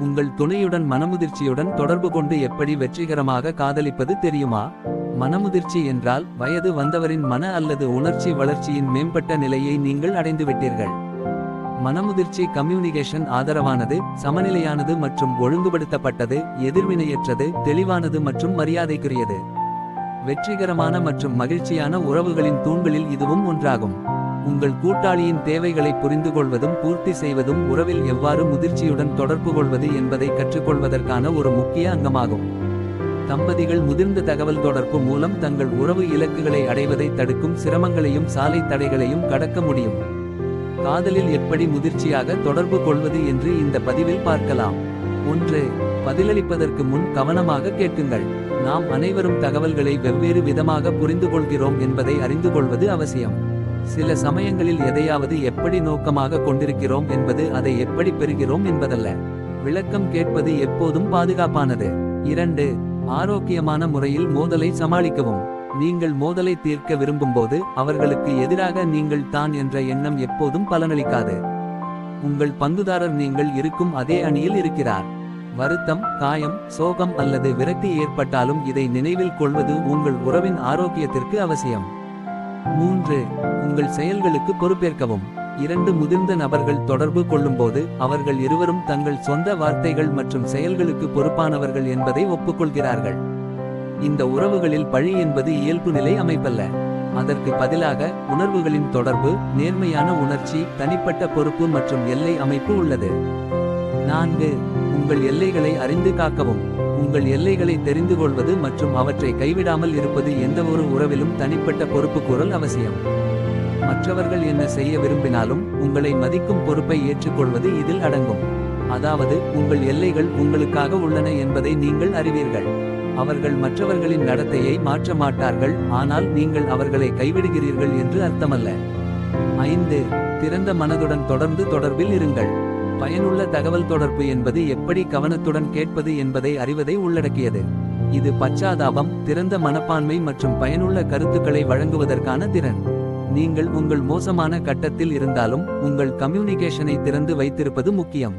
உங்கள் துணையுடன் மனமுதிர்ச்சியுடன் தொடர்பு கொண்டு எப்படி வெற்றிகரமாக காதலிப்பது தெரியுமா? மனமுதிர்ச்சி என்றால் வயது வந்தவரின் மன அல்லது உணர்ச்சி வளர்ச்சியின் மேம்பட்ட நிலையை நீங்கள் அடைந்துவிட்டீர்கள். மனமுதிர்ச்சி கம்யூனிகேஷன் ஆதரவானது, சமநிலையானது மற்றும் ஒழுங்குபடுத்தப்பட்டது, எதிர்வினையற்றது, தெளிவானது மற்றும் மரியாதைக்குரியது. வெற்றிகரமான மற்றும் மகிழ்ச்சியான உறவுகளின் தூண்களில் இதுவும் ஒன்றாகும். உங்கள் கூட்டாளியின் தேவைகளை புரிந்துகொள்வதும் பூர்த்தி செய்வதும் உறவில் எவ்வாறு முதிர்ச்சியுடன் தொடர்பு கொள்வது என்பதை கற்றுக்கொள்வதற்கான ஒரு முக்கிய அங்கமாகும். தம்பதிகள் முதிர்ந்த தகவல் தொடர்பு மூலம் தங்கள் உறவு இலக்குகளை அடைவதை தடுக்கும் சிரமங்களையும் சாலை தடைகளையும் கடக்க முடியும். காதலில் எப்படி முதிர்ச்சியாக தொடர்பு கொள்வது என்று இந்த பதிவில் பார்க்கலாம். 1. பதிலளிப்பதற்கு முன் கவனமாக கேட்குங்கள். நாம் அனைவரும் தகவல்களை வெவ்வேறு விதமாக புரிந்துகொள்கிறோம் என்பதை அறிந்து கொள்வது அவசியம். சில சமயங்களில் எதையாவது எப்படி நோக்கமாக கொண்டிருக்கிறோம் என்பது அதை எப்படி பெறுகிறோம் என்பதல்ல. விளக்கம் கேட்பது எப்போதும் பாதுகாப்பானது. 2. ஆரோக்கியமான முறையில் மோதலை சமாளிக்கவும். நீங்கள் மோதலை தீர்க்க விரும்பும்போது அவர்களுக்கு எதிராக நீங்கள் தான் என்ற எண்ணம் எப்போதும் பலனளிக்காது. உங்கள் பங்குதாரர் நீங்கள் இருக்கும் அதே அணியில் இருக்கிறார். வருத்தம், காயம், சோகம் அல்லது விரக்தி ஏற்பட்டாலும் இதை நினைவில் கொள்வது உங்கள் உறவின் ஆரோக்கியத்திற்கு அவசியம். 3. உங்கள் செயல்களுக்கு பொறுப்பேற்கவும். 2 முதிர்ந்த நபர்கள் தொடர்பு கொள்ளும்போது அவர்கள் இருவரும் தங்கள் சொந்த வார்த்தைகள் மற்றும் செயல்களுக்கு பொறுப்பானவர்கள் என்பதை ஒப்புக்கொள்கிறார்கள். இந்த உறவுகளில் பழி என்பது இயல்பு நிலை அமைப்பல்ல. அதற்கு பதிலாக உணர்வுகளின் தொடர்பு, நேர்மையான உணர்ச்சி, தனிப்பட்ட பொறுப்பு மற்றும் எல்லை அமைப்பு உள்ளது. 4. உங்கள் எல்லைகளை அறிந்து காக்கவும். உங்கள் எல்லைகளை தெரிந்து கொள்வது மற்றும் அவற்றை கைவிடாமல் இருப்பது எந்தவொரு உறவிலும் தனிப்பட்ட பொறுப்புக்கூறல் அவசியம். மற்றவர்கள் என்ன செய்ய விரும்பினாலும் உங்களை மதிக்கும் பொறுப்பை ஏற்றுக்கொள்வது இதில் அடங்கும். அதாவது உங்கள் எல்லைகள் உங்களுக்காக உள்ளன என்பதை நீங்கள் அறிவீர்கள். அவர்கள் மற்றவர்களின் நடத்தையை மாற்ற மாட்டார்கள், ஆனால் நீங்கள் அவர்களை கைவிடுகிறீர்கள் என்று அர்த்தமல்ல. 5. திறந்த மனதுடன் தொடர்ந்து தொடர்பில் இருங்கள். பயனுள்ள தகவல் தொடர்பு என்பது எப்படி கவனத்துடன் கேட்பது என்பதை அறிவதை உள்ளடக்கியது. இது பச்சாதாபம், திறந்த மனப்பான்மை மற்றும் பயனுள்ள கருத்துக்களை வழங்குவதற்கான திறன். நீங்கள் உங்கள் மோசமான கட்டத்தில் இருந்தாலும் உங்கள் கம்யூனிகேஷனை திறந்து வைத்திருப்பது முக்கியம்.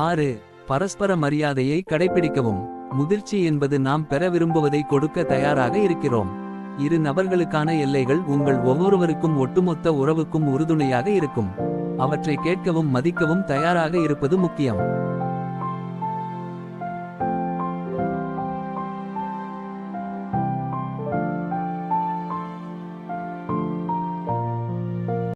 6. பரஸ்பர மரியாதையை கடைபிடிக்கவும். முதிர்ச்சி என்பது நாம் பெற விரும்புவதை கொடுக்க தயாராக இருக்கிறோம். இரு நபர்களுக்கான எல்லைகள் உங்கள் ஒவ்வொருவருக்கும் ஒட்டுமொத்த உறவுக்கும் உறுதுணையாக இருக்கும். அவற்றை கேட்கவும் மதிக்கவும் தயாராக இருப்பது முக்கியம்.